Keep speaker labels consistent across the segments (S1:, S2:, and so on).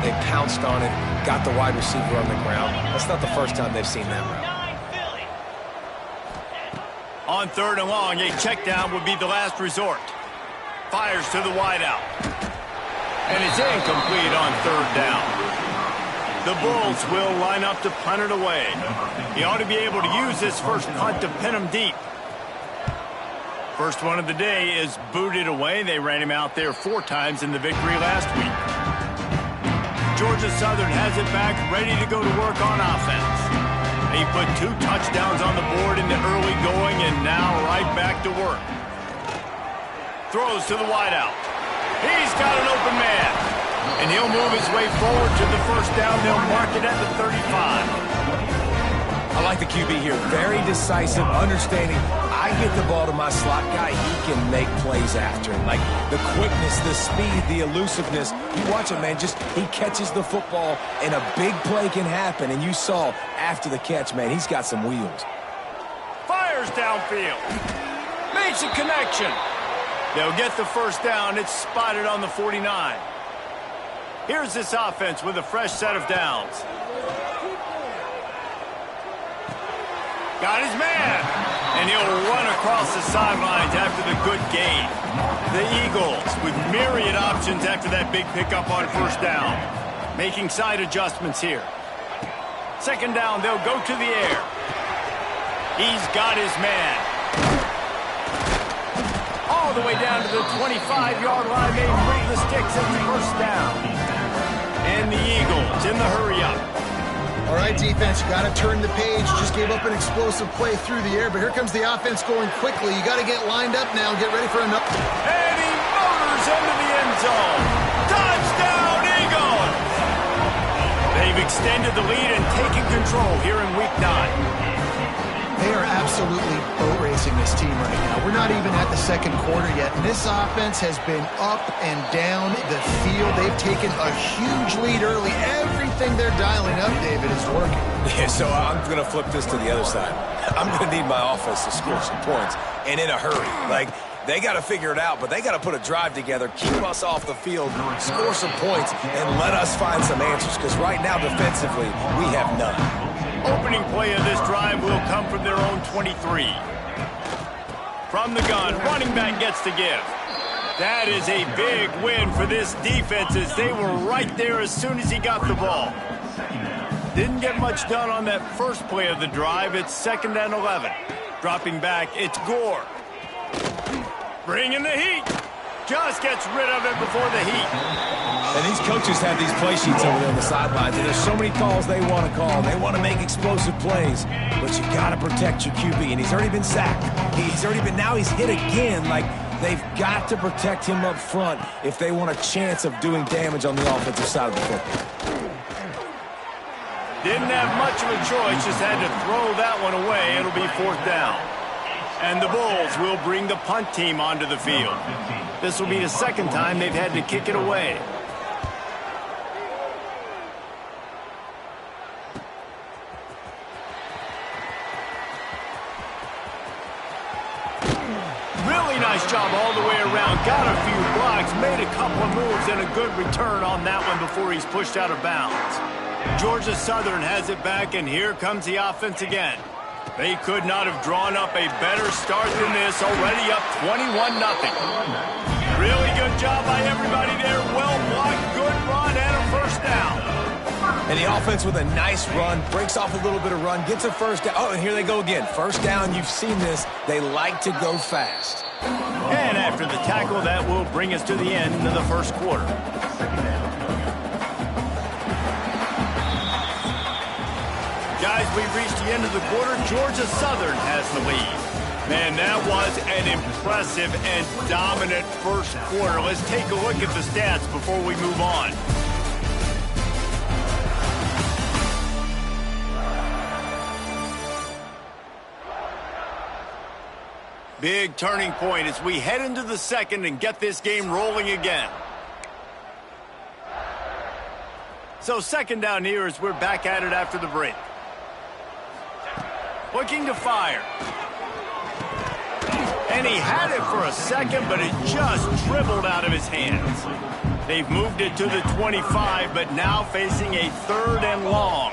S1: They pounced on it, got the wide receiver on the ground. That's not the first time they've seen that route.
S2: On 3rd and long, a check down would be the last resort. Fires to the wideout. And it's incomplete on 3rd down. The Bulls will line up to punt it away. He ought to be able to use this first punt to pin him deep. First one of the day is booted away. They ran him out there 4 times in the victory last week. Georgia Southern has it back, ready to go to work on offense. He put 2 touchdowns on the board in the early going, and now right back to work. Throws to the wideout. He's got an open man. And he'll move his way forward to the first down. They'll mark it at the 35.
S1: I like the QB here. Very decisive, understanding. I get the ball to my slot guy, he can make plays after it. Like the quickness, the speed, the elusiveness. You watch him, man, just he catches the football and a big play can happen. And you saw after the catch, man, he's got some wheels.
S2: Fires downfield. Makes a connection. They'll get the first down. It's spotted on the 49. Here's this offense with a fresh set of downs. Got his man. And he'll run across the sidelines after the good gain. The Eagles with myriad options after that big pickup on first down. Making side adjustments here. 2nd down, they'll go to the air. He's got his man. All the way down to the 25-yard line. They bring the sticks at the first down. And the Eagles in the hurry-up.
S3: All right, defense, you got to turn the page. Just gave up an explosive play through the air, but here comes the offense going quickly. You got to get lined up now and get ready for another.
S2: And he motors into the end zone. Touchdown, Eagles! They've extended the lead and taken control here in Week 9.
S3: They are absolutely boat racing this team right now. We're not even at the 2nd quarter yet, and this offense has been up and down the field. They've taken a huge lead early. Everything they're dialing up, David, is working.
S1: Yeah, so I'm going to flip this to the other side. I'm going to need my offense to score some points, and in a hurry. Like, they got to figure it out, but they got to put a drive together, keep us off the field, score some points, and let us find some answers, because right now, defensively, we have none.
S2: Opening play of this drive will come from their own 23. From the gun, running back gets to give. That is a big win for this defense as they were right there as soon as he got the ball. Didn't get much done on that first play of the drive. It's 2nd and 11. Dropping back, it's Gore. Bringing the heat. Just gets rid of it before the heat.
S1: And these coaches have these play sheets over there on the sidelines, and there's so many calls they want to call. They want to make explosive plays, but you got to protect your QB, and he's already been sacked. Now he's hit again. Like, they've got to protect him up front if they want a chance of doing damage on the offensive side of the football.
S2: Didn't have much of a choice, just had to throw that one away. It'll be 4th down. And the Bulls will bring the punt team onto the field. This will be the 2nd time they've had to kick it away. Really nice job all the way around. Got a few blocks, made a couple of moves, and a good return on that one before he's pushed out of bounds. Georgia Southern has it back, and here comes the offense again. They could not have drawn up a better start than this, already up 21-0. Really good job by everybody there. Well blocked, good run, and a first down.
S1: And the offense with a nice run, breaks off a little bit of run, gets a first down. Oh, and here they go again. First down, you've seen this. They like to go fast.
S2: And after the tackle, that will bring us to the end of the first quarter. Guys, we've reached the end of the quarter. Georgia Southern has the lead. Man, that was an impressive and dominant first quarter. Let's take a look at the stats before we move on. Big turning point as we head into the 2nd and get this game rolling again. So 2nd down here as we're back at it after the break. Looking to fire. And he had it for a second, but it just dribbled out of his hands. They've moved it to the 25, but now facing a 3rd and long.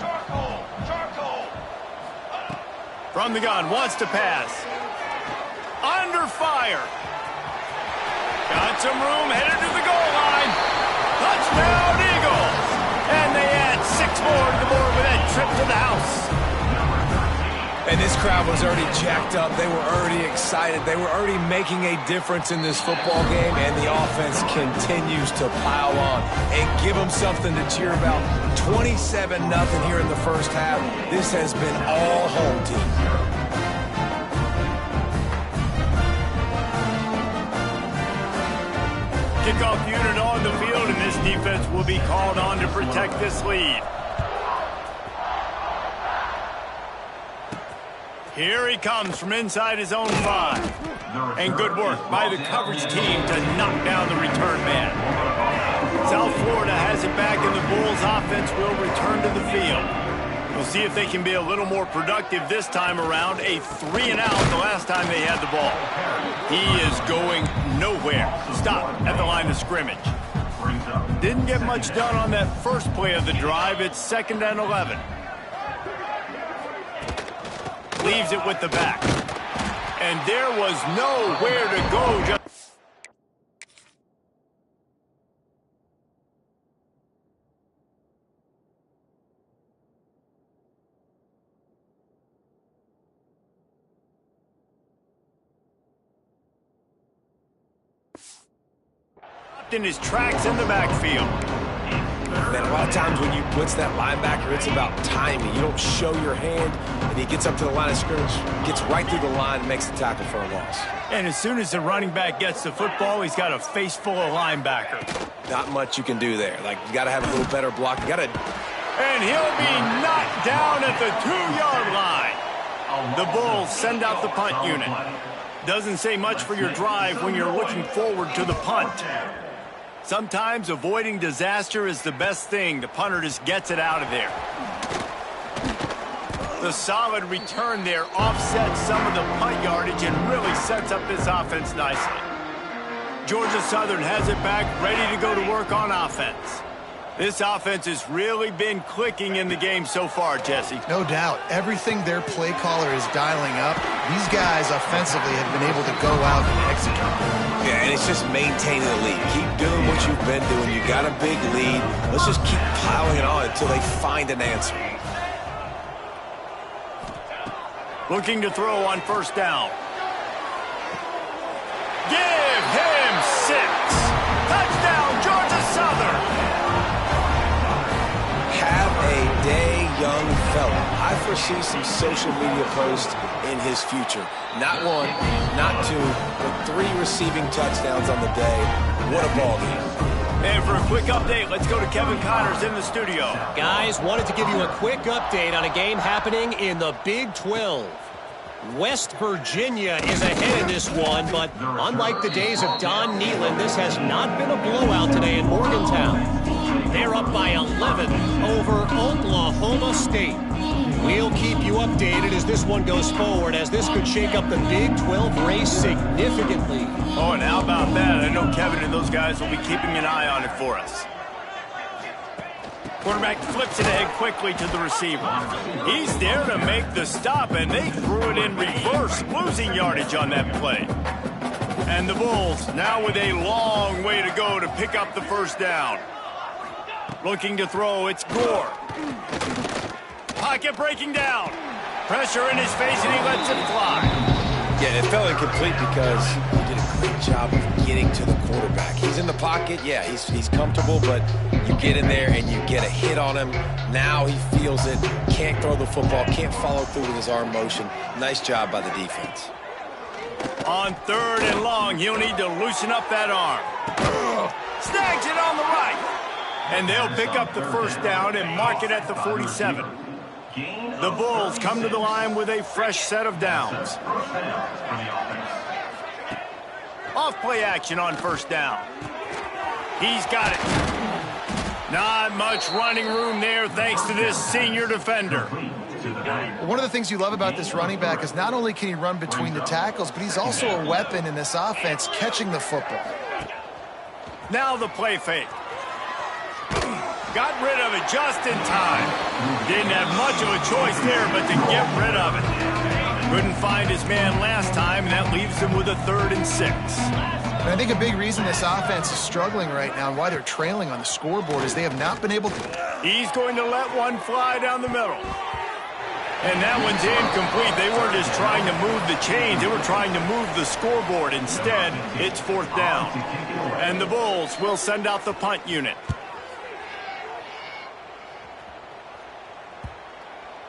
S2: From the gun, wants to pass. Under fire. Got some room, headed to the goal line. Touchdown, Eagles! And they add 6 more to the board with that trip to the house.
S1: And this crowd was already jacked up. They were already excited. They were already making a difference in this football game, and the offense continues to pile on and give them something to cheer about. 27-0 here in the first half. This has been all home team.
S2: Kickoff unit on the field, and this defense will be called on to protect this lead. Here he comes from inside his own 5. And good work by the coverage team to knock down the return man. South Florida has it back, and the Bulls offense will return to the field. We'll see if they can be a little more productive this time around. A 3-and-out the last time they had the ball. He is going nowhere. Stop at the line of scrimmage. Didn't get much done on that first play of the drive. It's 2nd and 11. Leaves it with the back. And there was nowhere to go. In his tracks in the backfield.
S1: Man, a lot of times when you blitz that linebacker, it's about timing. You don't show your hand, and he gets up to the line of scrimmage, gets right through the line, and makes the tackle for a loss.
S2: And as soon as the running back gets the football, he's got a face full of linebacker.
S1: Not much you can do there. Like, you got to have a little better block. You got to...
S2: And he'll be knocked down at the 2-yard line. The Bulls send out the punt unit. Doesn't say much for your drive when you're looking forward to the punt. Sometimes avoiding disaster is the best thing. The punter just gets it out of there. The solid return there offsets some of the punt yardage and really sets up this offense nicely. Georgia Southern has it back, ready to go to work on offense. This offense has really been clicking in the game so far, Jesse.
S3: No doubt. Everything their play caller is dialing up, these guys offensively have been able to go out and execute.
S1: Yeah, and it's just maintaining the lead. Keep doing what you've been doing. You got a big lead. Let's just keep piling it on until they find an answer.
S2: Looking to throw on 1st down. Give him 6. Touchdown, Georgia Southern.
S1: Have a day, young fella. I foresee some social media posts in his future. Not 1, not 2, but 3 receiving touchdowns on the day. What a ball game.
S2: And for a quick update, let's go to Kevin Connors in the studio.
S4: Guys, wanted to give you a quick update on a game happening in the Big 12. West Virginia is ahead in this one, but unlike the days of Don Nehlen, this has not been a blowout today in Morgantown. They're up by 11 over Oklahoma State. We'll keep you updated as this one goes forward, as this could shake up the Big 12 race significantly.
S2: Oh, and how about that? I know Kevin and those guys will be keeping an eye on it for us. Quarterback flips it ahead quickly to the receiver. He's there to make the stop, and they threw it in reverse, losing yardage on that play. And the Bulls now with a long way to go to pick up the 1st down. Looking to throw, it's Gore. Pocket breaking down. Pressure in his face, and he lets it fly.
S1: Yeah, it fell incomplete because he did a great job of getting to the quarterback. He's in the pocket, yeah, he's comfortable, but you get in there and you get a hit on him. Now he feels it, can't throw the football, can't follow through with his arm motion. Nice job by the defense.
S2: On 3rd and long, he'll need to loosen up that arm. Snags it on the right. And they'll pick up the 1st down and mark it at the 47. The Bulls come to the line with a fresh set of downs. Off play action on 1st down. He's got it. Not much running room there thanks to this senior defender.
S3: One of the things you love about this running back is not only can he run between the tackles, but he's also a weapon in this offense catching the football.
S2: Now the play fake. Got rid of it just in time. Didn't have much of a choice there, but to get rid of it. Couldn't find his man last time, and that leaves him with a 3rd and 6.
S3: And I think a big reason this offense is struggling right now and why they're trailing on the scoreboard is they have not been able to.
S2: He's going to let one fly down the middle. And that one's incomplete. They weren't just trying to move the chains. They were trying to move the scoreboard. Instead, it's 4th down. And the Bulls will send out the punt unit.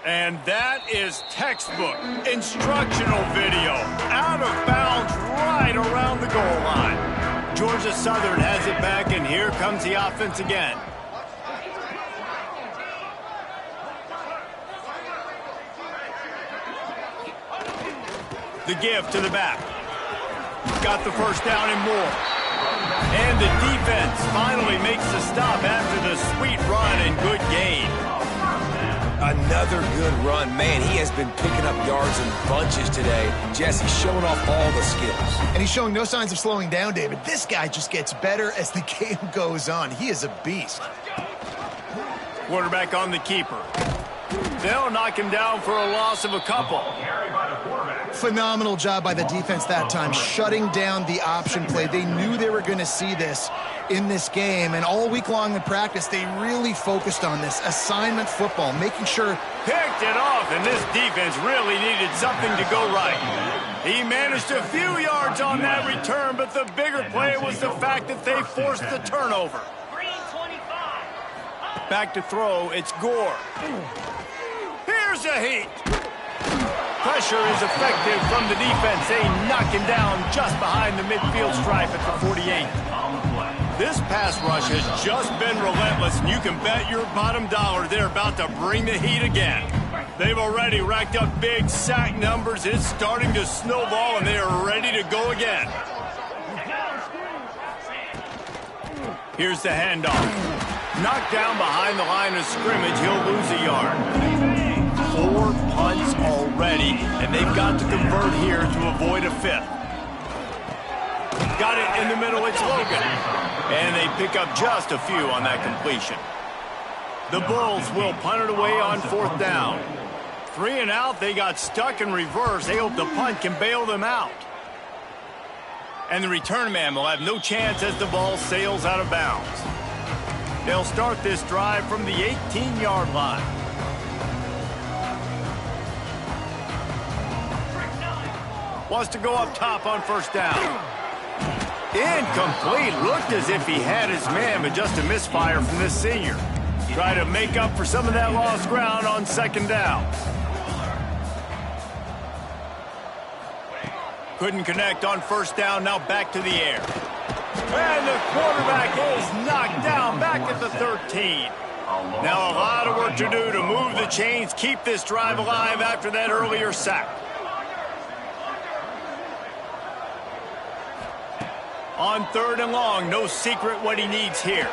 S2: And that is textbook instructional video. Out of bounds right around the goal line. Georgia Southern has it back, and here comes the offense again. The give to the back. Got the first down and more. And the defense finally makes the stop after the sweet run and good gain.
S1: Another good run. Man, he has been picking up yards in bunches today. Jesse showing off all the skills.
S3: And he's showing no signs of slowing down, David. This guy just gets better as the game goes on. He is a beast.
S2: Quarterback on the keeper. They'll knock him down for a loss of a couple.
S3: Phenomenal job by the defense that time, shutting down the option play. They knew they were going to see this in this game, and all week long in practice, they really focused on this assignment football, making sure.
S2: Picked it off, and this defense really needed something to go right. He managed a few yards on that return, but the bigger play was the fact that they forced the turnover. Back to throw, it's Gore. Here's a heat. Pressure is effective from the defense. They knock him down just behind the midfield stripe at the 48. This pass rush has just been relentless, and you can bet your bottom dollar they're about to bring the heat again. They've already racked up big sack numbers. It's starting to snowball, and they are ready to go again. Here's the handoff. Knocked down behind the line of scrimmage, he'll lose a yard. 4 punts already, and they've got to convert here to avoid a 5th. Got it in the middle, it's Logan. And they pick up just a few on that completion. The Bulls will punt it away on 4th down. 3 and out, they got stuck in reverse. They hope the punt can bail them out. And the return man will have no chance as the ball sails out of bounds. They'll start this drive from the 18-yard line. Wants to go up top on 1st down. Incomplete. Looked as if he had his man, but just a misfire from this senior. Try to make up for some of that lost ground on 2nd down. Couldn't connect on 1st down, now back to the air. And the quarterback is knocked down back at the 13. Now a lot of work to do to move the chains, keep this drive alive after that earlier sack. On 3rd and long, no secret what he needs here.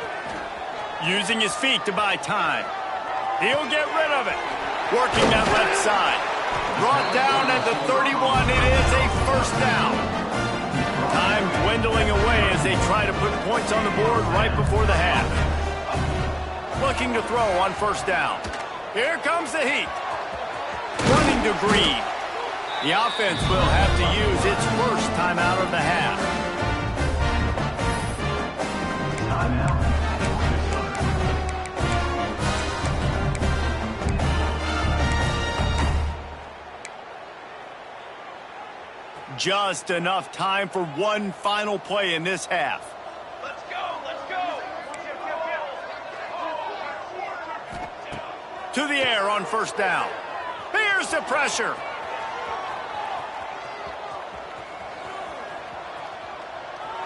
S2: Using his feet to buy time. He'll get rid of it. Working that left side. Brought down at the 31. It is a 1st down. Time dwindling away as they try to put points on the board right before the half. Looking to throw on 1st down. Here comes the heat. Running to Green. The offense will have to use its first timeout of the half. Just enough time for one final play in this half.
S5: Let's go, let's go.
S2: To the air on 1st down. Here's the pressure.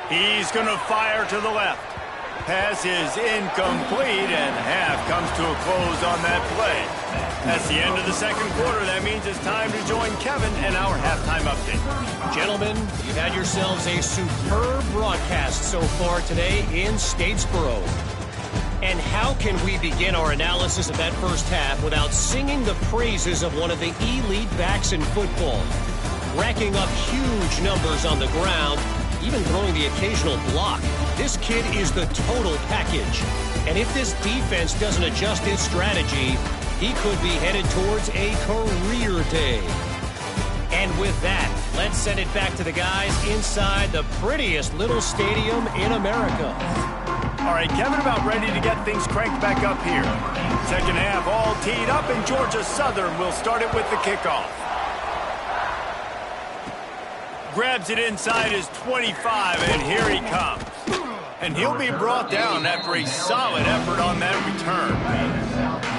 S2: He's going to fire to the left. Pass is incomplete, and half comes to a close on that play. That's the end of the 2nd quarter. That means it's time to join Kevin and our halftime update.
S4: Gentlemen, you've had yourselves a superb broadcast so far today in Statesboro. And how can we begin our analysis of that first half without singing the praises of one of the elite backs in football? Racking up huge numbers on the ground, even throwing the occasional block. This kid is the total package. And if this defense doesn't adjust its strategy, he could be headed towards a career day. And with that, let's send it back to the guys inside the prettiest little stadium in America.
S2: All right, Kevin, about ready to get things cranked back up here. Second half all teed up, and Georgia Southern will start it with the kickoff. Grabs it inside his 25, and here he comes. And he'll be brought down after a solid effort on that return.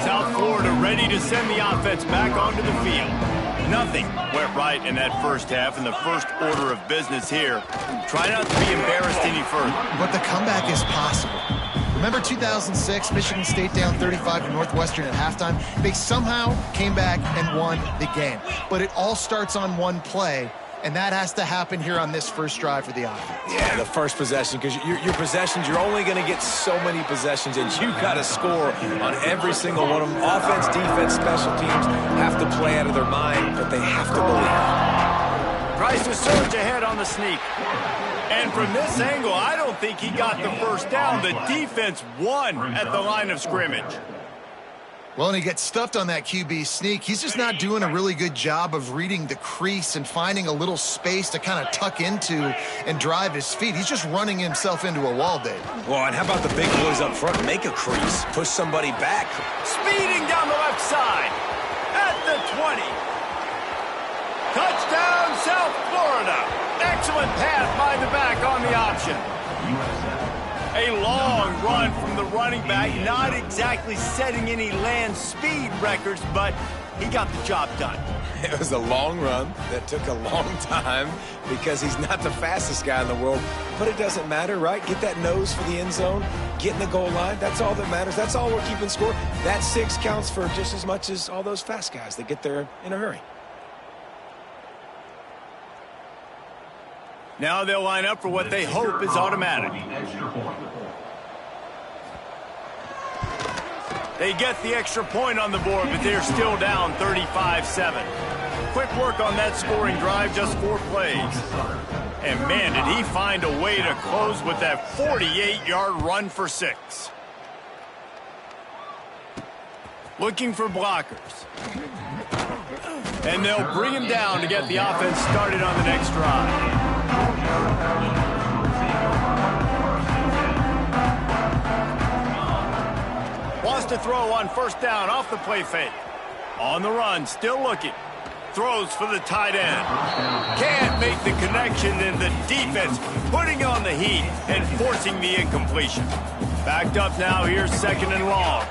S2: South Florida ready to send the offense back onto the field. Nothing went right in that first half, and the first order of business here. Try not to be embarrassed any further.
S3: But the comeback is possible. Remember 2006, Michigan State down 35 to Northwestern at halftime? They somehow came back and won the game. But it all starts on one play, and that has to happen here on this first drive for the offense.
S1: Yeah, the first possession, because your possessions, you're only going to get so many possessions, and you've got to score on every single one of them. Offense, defense, special teams have to play out of their mind, but they have to believe.
S2: Tries to surge ahead on the sneak. And from this angle, I don't think he got the first down. The defense won at the line of scrimmage.
S3: Well, and he gets stuffed on that QB sneak. He's just not doing a really good job of reading the crease and finding a little space to kind of tuck into and drive his feet. He's just running himself into a wall, Dave.
S1: Well, and how about the big boys up front? Make a crease. Push somebody back.
S2: Speeding down the left side at the 20. Touchdown, South Florida. Excellent pass by the back on the option. A long run from the running back, not exactly setting any land speed records, but he got the job done.
S1: It was a long run that took a long time because he's not the fastest guy in the world, but it doesn't matter, right? Get that nose for the end zone, get in the goal line. That's all that matters. That's all we're keeping score. That 6 counts for just as much as all those fast guys that get there in a hurry.
S2: Now they'll line up for what they hope is automatic. They get the extra point on the board, but they're still down 35-7. Quick work on that scoring drive, just 4 plays. And man, did he find a way to close with that 48-yard run for 6. Looking for blockers. And they'll bring him down to get the offense started on the next drive. Wants to throw on first down off the play fake. On the run, still looking. Throws for the tight end. Can't make the connection, and the defense putting on the heat and forcing the incompletion. Backed up now, here's 2nd and long.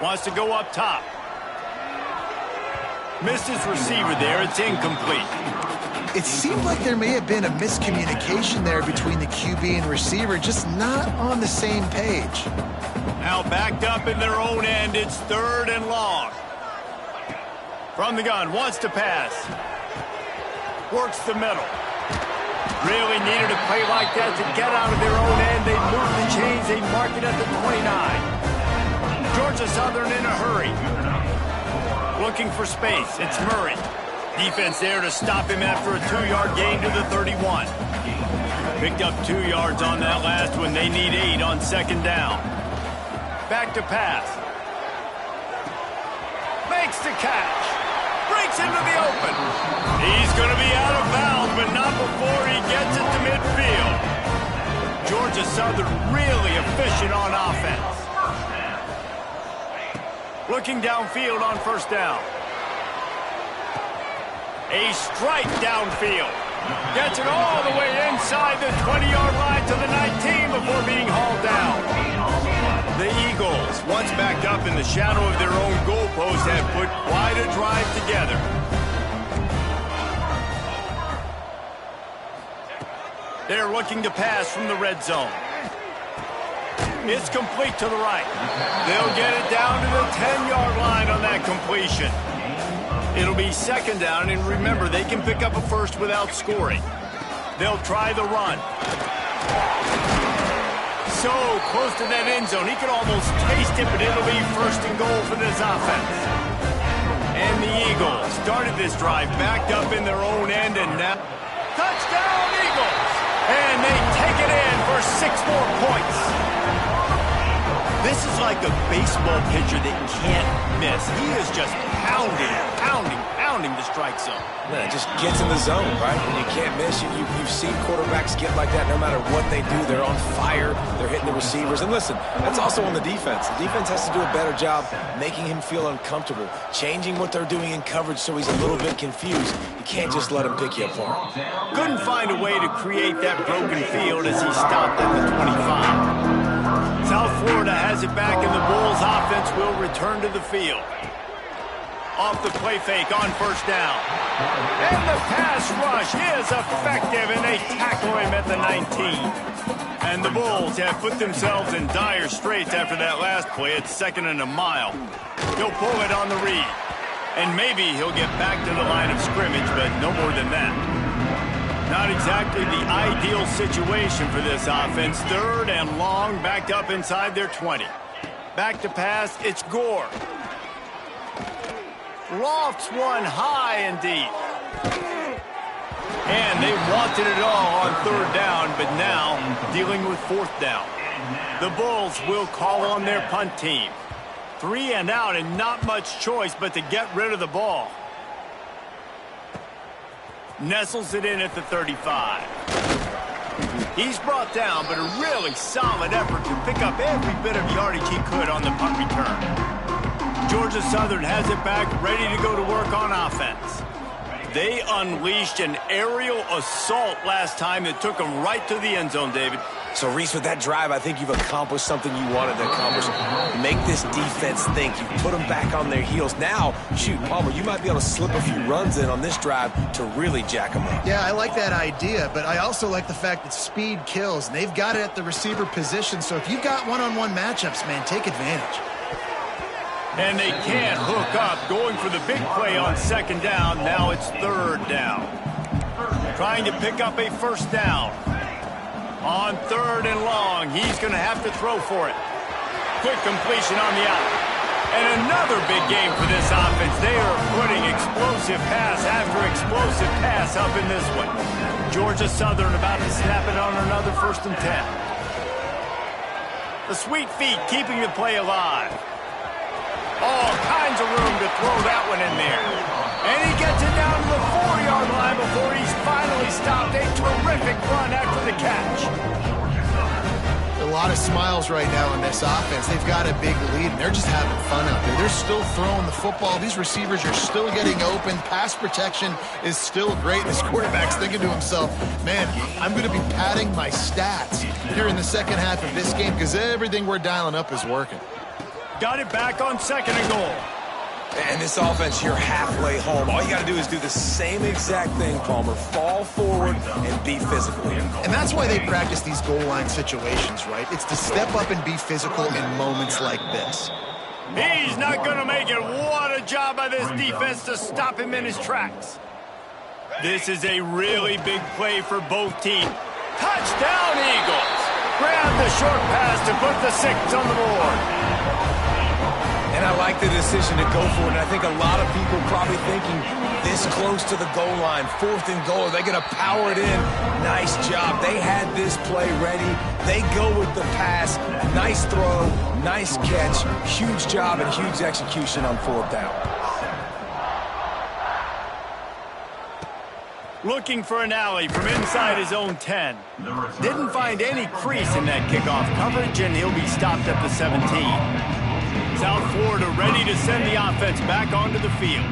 S2: Wants to go up top. Missed his receiver there, it's incomplete.
S3: It seemed like there may have been a miscommunication there between the QB and receiver, just not on the same page.
S2: Now backed up in their own end, it's 3rd and long. From the gun, wants to pass. Works the middle. Really needed a play like that to get out of their own end. They move the chains, they mark it at the 29. Georgia Southern in a hurry. Looking for space, it's Murray. Defense there to stop him after a 2-yard gain to the 31. Picked up 2 yards on that last one. They need 8 on 2nd down. Back to pass. Makes the catch. Breaks into the open. He's going to be out of bounds, but not before he gets it to midfield. Georgia Southern really efficient on offense. Looking downfield on first down. A strike downfield. Gets it all the way inside the 20-yard line to the 19 before being hauled down. The Eagles, once backed up in the shadow of their own goalpost, have put quite a drive together. They're looking to pass from the red zone. It's complete to the right. They'll get it down to the 10-yard line on that completion. It'll be 2nd down, and remember, they can pick up a first without scoring. They'll try the run. So close to that end zone, he could almost taste it, but it'll be 1st and goal for this offense. And the Eagles started this drive backed up in their own end, and now touchdown Eagles! And they take it in for 6 more points. This is like a baseball pitcher that can't miss. He is just pounding the strike zone.
S1: Man, it just gets in the zone, right? When you can't miss, you've seen quarterbacks get like that no matter what they do. They're on fire. They're hitting the receivers. And listen, that's also on the defense. The defense has to do a better job making him feel uncomfortable, changing what they're doing in coverage so he's a little bit confused. You can't just let him pick you apart.
S2: Couldn't find a way to create that broken field as he stopped at the 25. South Florida has it back, and the Bulls offense will return to the field. Off the play fake on first down. And the pass rush is effective, and they tackle him at the 19. And the Bulls have put themselves in dire straits after that last play. It's 2nd and a mile. He'll pull it on the read. And maybe he'll get back to the line of scrimmage, but no more than that. Not exactly the ideal situation for this offense. 3rd and long, backed up inside their 20. Back to pass, it's Gore. Lofts one high and deep. And they wanted it all on 3rd down, but now dealing with 4th down. The Bulls will call on their punt team. 3 and out, and not much choice but to get rid of the ball. Nestles it in at the 35. He's brought down, but a really solid effort to pick up every bit of yardage he could on the punt return. Georgia Southern has it back, ready to go to work on offense. They unleashed an aerial assault last time that took them right to the end zone, David.
S1: So, Reese, with that drive, I think you've accomplished something you wanted to accomplish. Make this defense think. You put them back on their heels. Now, shoot, Palmer, you might be able to slip a few runs in on this drive to really jack them up.
S3: Yeah, I like that idea, but I also like the fact that speed kills. And they've got it at the receiver position, so if you've got one-on-one matchups, man, take advantage.
S2: And they can't hook up, going for the big play on 2nd down. Now it's 3rd down. Trying to pick up a 1st down. On 3rd and long, he's going to have to throw for it. Quick completion on the out. And another big game for this offense. They are putting explosive pass after explosive pass up in this one. Georgia Southern about to snap it on another 1st and 10. The sweet feet keeping the play alive. All kinds of room to throw that one in there. And he gets it down to the 4-yard line before he's finally stopped. A terrific run after the catch.
S3: A lot of smiles right now in this offense. They've got a big lead, and they're just having fun out there. They're still throwing the football. These receivers are still getting open. Pass protection is still great. This quarterback's thinking to himself, man, I'm going to be padding my stats here in the second half of this game because everything we're dialing up is working.
S2: Got it back on 2nd and goal.
S1: And this offense, you're halfway home. All you got to do is do the same exact thing, Palmer. Fall forward and be physical.
S3: And that's why they practice these goal line situations, right? It's to step up and be physical in moments like this.
S2: He's not going to make it. What a job by this defense to stop him in his tracks. This is a really big play for both teams. Touchdown, Eagles. Grab the short pass to put the 6 on the board.
S1: And I like the decision to go for it. And I think a lot of people probably thinking this close to the goal line, 4th and goal, are they going to power it in? Nice job. They had this play ready. They go with the pass. Nice throw, nice catch, huge job and huge execution on 4th down.
S2: Looking for an alley from inside his own 10. Didn't find any crease in that kickoff coverage, and he'll be stopped at the 17. South Florida ready to send the offense back onto the field.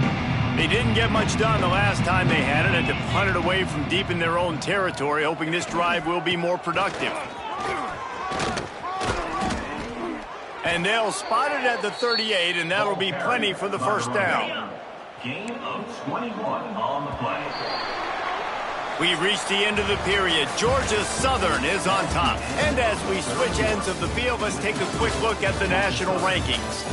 S2: They didn't get much done the last time they had it, and to punt it away from deep in their own territory, hoping this drive will be more productive. And they'll spot it at the 38, and that'll be plenty for the 1st down.
S5: Gain of 21 on the play.
S2: We've reached the end of the period. Georgia Southern is on top. And as we switch ends of the field, let's take a quick look at the national rankings.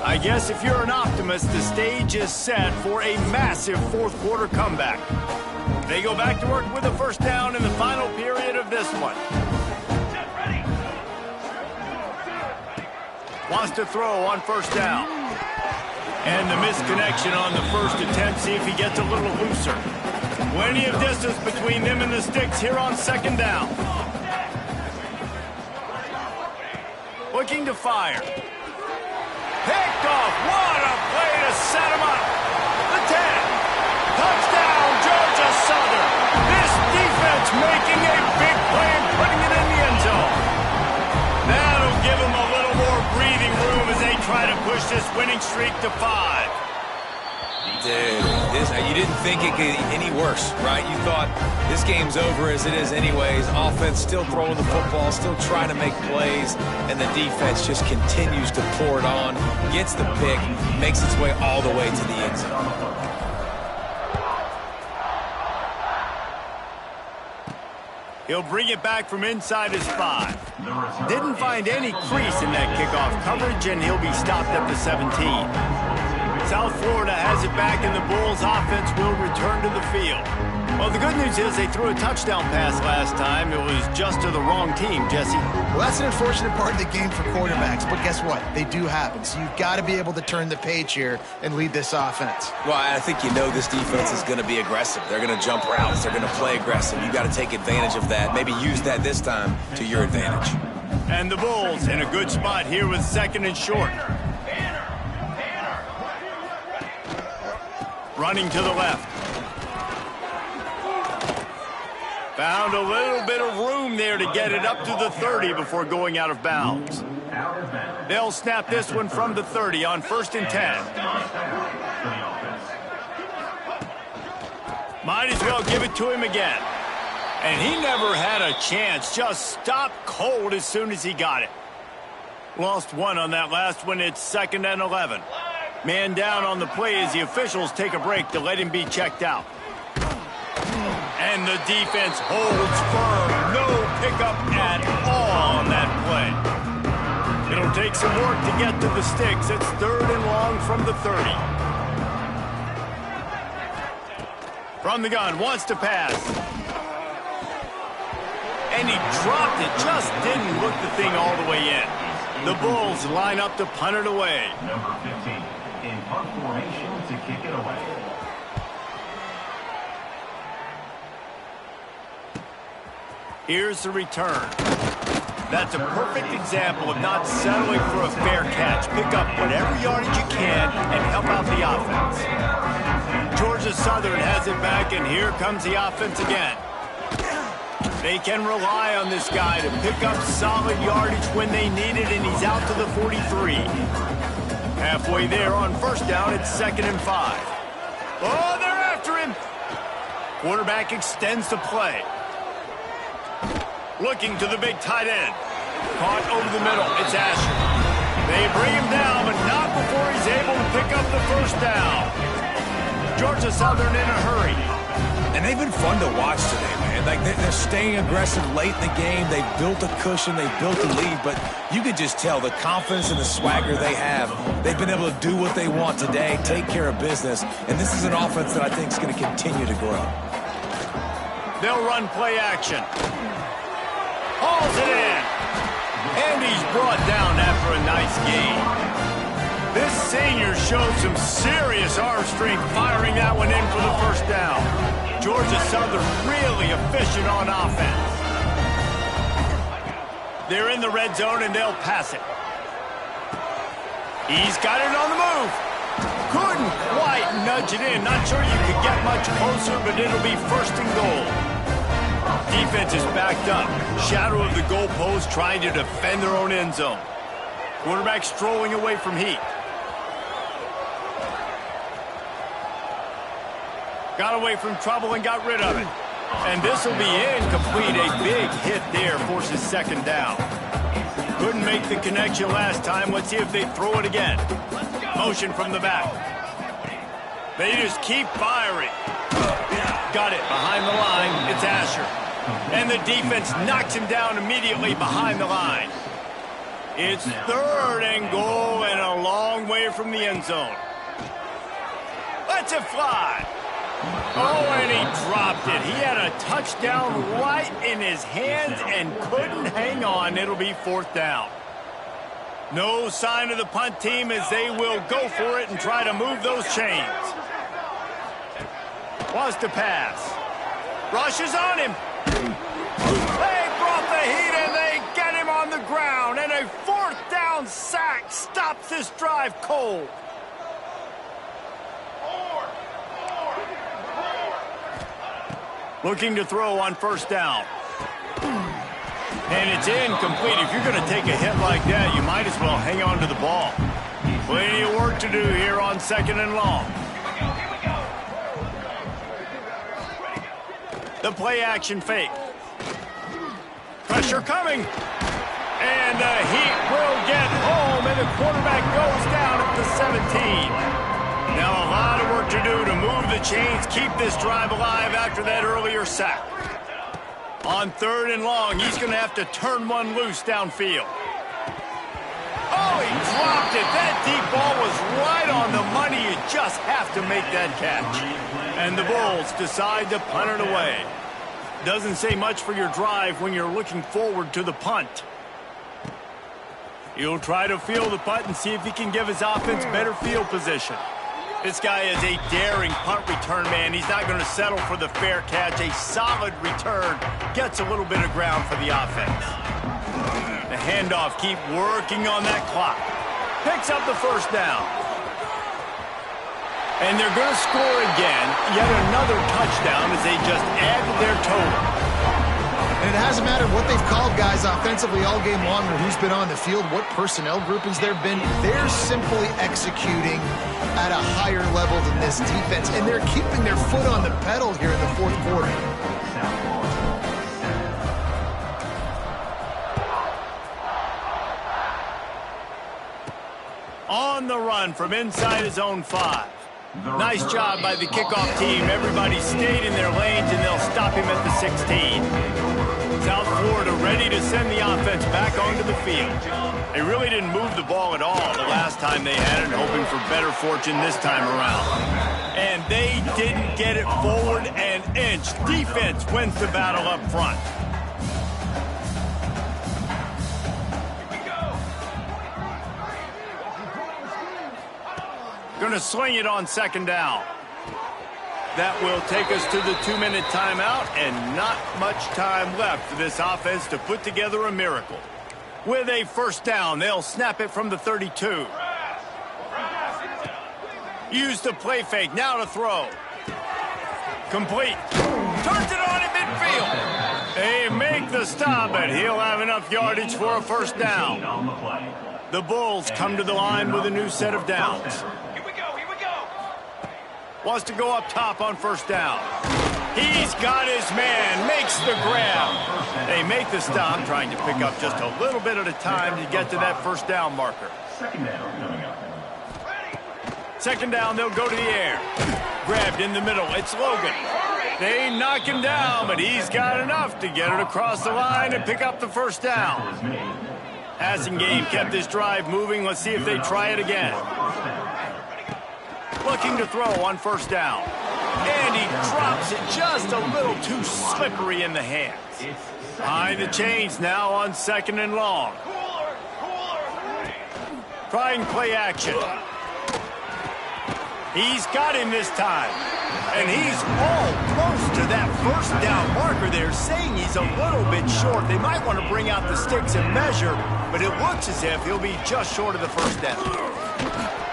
S2: I guess if you're an optimist, the stage is set for a massive 4th quarter comeback. They go back to work with a 1st down in the final period of this one. Wants to throw on 1st down. And the misconnection on the first attempt. See if he gets a little looser. Plenty of distance between them and the sticks here on second down. Looking to fire. Picked off. What a play to set him up. The 10. Touchdown, Georgia Southern. This defense making a big play and putting it in the end zone. That'll give them a little more breathing room as they try to push this winning streak to 5.
S1: Dude, you didn't think it could get any worse, right? You thought this game's over as it is anyways. Offense still throwing the football, still trying to make plays, and the defense just continues to pour it on, gets the pick, makes its way all the way to the end zone.
S2: He'll bring it back from inside his 5. Didn't find any crease in that kickoff coverage, and he'll be stopped at the 17. South Florida has it back, and the Bulls offense will return to the field. Well, the good news is they threw a touchdown pass last time. It was just to the wrong team, Jesse.
S3: Well, that's an unfortunate part of the game for quarterbacks, but guess what? They do happen. So you've got to be able to turn the page here and lead this offense.
S1: Well, I think you know this defense is going to be aggressive. They're going to jump routes. They're going to play aggressive. You got to take advantage of that. Maybe use that this time to your advantage.
S2: And the Bulls in a good spot here with second and short. Running to the left. Found a little bit of room there to get it up to the 30 before going out of bounds. They'll snap this one from the 30 on 1st and 10. Might as well give it to him again. And he never had a chance. Just stopped cold as soon as he got it. Lost one on that last one. It's 2nd and 11. Man down on the play as the officials take a break to let him be checked out. And the defense holds firm. No pickup at all on that play. It'll take some work to get to the sticks. It's 3rd and long from the 30. From the gun, wants to pass. And he dropped it. Just didn't look the thing all the way in. The Bulls line up to punt it away.
S5: Number 15. In punt formation to kick it away.
S2: Here's the return. That's a perfect example of not settling for a fair catch. Pick up whatever yardage you can and help out the offense. Georgia Southern has it back, and here comes the offense again. They can rely on this guy to pick up solid yardage when they need it, and he's out to the 43. Halfway there on 1st down, it's 2nd and 5. Oh, they're after him. Quarterback extends the play. Looking to the big tight end. Caught over the middle. It's Asher. They bring him down, but not before he's able to pick up the 1st down. Georgia Southern in a hurry.
S1: And they've been fun to watch today, man. Like, they're staying aggressive late in the game. They've built a cushion. They've built a lead. But you could just tell the confidence and the swagger they have. They've been able to do what they want today, take care of business. And this is an offense that I think is going to continue to grow.
S2: They'll run play action. Hauls it in. And he's brought down after a nice gain. This senior showed some serious arm strength firing that one in for the 1st down. Georgia Southern really efficient on offense. They're in the red zone and they'll pass it. He's got it on the move. Couldn't quite nudge it in. Not sure you could get much closer, but it'll be 1st and goal. Defense is backed up. Shadow of the goalpost trying to defend their own end zone. Quarterback strolling away from heat. Got away from trouble and got rid of it. And this will be incomplete. A big hit there forces 2nd down. Couldn't make the connection last time. Let's see if they throw it again. Motion from the back. They just keep firing. Got it behind the line. It's Asher. And the defense knocks him down immediately behind the line. It's 3rd and goal and a long way from the end zone. Lets it fly. Oh, and he dropped it. He had a touchdown right in his hands and couldn't hang on. It'll be 4th down. No sign of the punt team as they will go for it and try to move those chains. Wants to pass. Rushes on him. They brought the heat and they get him on the ground. And a 4th down sack stops this drive cold. Looking to throw on 1st down. And it's incomplete. If you're going to take a hit like that, you might as well hang on to the ball. Plenty of work to do here on 2nd and long. The play action fake. Pressure coming. And the Heat will get home, and the quarterback goes down at the 17. Now a lot of work to do to move the chains, keep this drive alive after that earlier sack. On 3rd and long, he's going to have to turn one loose downfield. Oh, he dropped it. That deep ball was right on the money. You just have to make that catch. And the Bulls decide to punt it away. Doesn't say much for your drive when you're looking forward to the punt. He'll try to field the punt and see if he can give his offense better field position. This guy is a daring punt return man. He's not going to settle for the fair catch. A solid return gets a little bit of ground for the offense. The handoff, keep working on that clock. Picks up the 1st down. And they're going to score again. Yet another touchdown as they just add to their total.
S3: And it hasn't mattered what they've called guys offensively all game long or who's been on the field, what personnel groupings there have been. They're simply executing at a higher level than this defense, and they're keeping their foot on the pedal here in the 4th quarter.
S2: On the run from inside his own 5. Nice job by the kickoff team. Everybody stayed in their lanes, and they'll stop him at the 16. South Florida ready to send the offense back onto the field. They really didn't move the ball at all the last time they had it, hoping for better fortune this time around. And they didn't get it forward an inch. Defense wins the battle up front. Going to sling it on 2nd down. That will take us to the 2-minute timeout, and not much time left for this offense to put together a miracle. With a 1st down, they'll snap it from the 32. Use the play fake, now to throw. Complete. Turns it on at midfield. They make the stop, but he'll have enough yardage for a 1st down. The Bulls come to the line with a new set of downs. Wants to go up top on 1st down. He's got his man, makes the grab. They make the stop, trying to pick up just a little bit at a time to get to that 1st down marker. 2nd down, they'll go to the air. Grabbed in the middle, it's Logan. They knock him down, but he's got enough to get it across the line and pick up the 1st down. Passing game kept this drive moving. Let's see if they try it again. Looking to throw on 1st down. And he drops it just a little too slippery in the hands. Behind the chains now on 2nd and long. Trying play action. He's got him this time. And he's almost to that 1st down marker. They're saying he's a little bit short. They might want to bring out the sticks and measure, but it looks as if he'll be just short of the 1st down.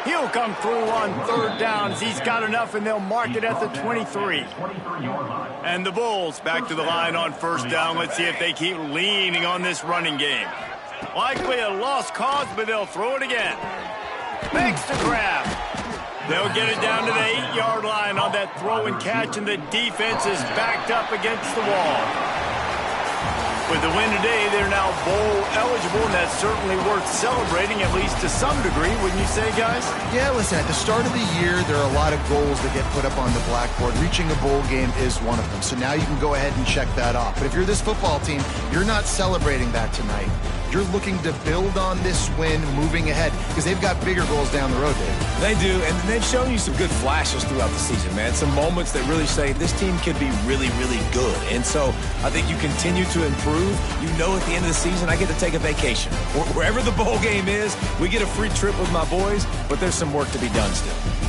S2: He'll come through on 3rd downs. He's got enough, and they'll mark it at the 23. And the Bulls back to the line on 1st down. Let's see if they keep leaning on this running game. Likely a lost cause, but they'll throw it again. Makes the grab. They'll get it down to the 8-yard line on that throw and catch, and the defense is backed up against the wall. With the win today, they're now bowl eligible, and that's certainly worth celebrating, at least to some degree, wouldn't you say, guys?
S3: Yeah, listen, at the start of the year, there are a lot of goals that get put up on the blackboard. Reaching a bowl game is one of them, so now you can go ahead and check that off. But if you're this football team, you're not celebrating that tonight. You're looking to build on this win moving ahead, because they've got bigger goals down the road, Dave.
S1: They do, and they've shown you some good flashes throughout the season, man. Some moments that really say this team could be really, really good. And so I think you continue to improve. You know at the end of the season, I get to take a vacation. Wherever the bowl game is, we get a free trip with my boys, but there's some work to be done still.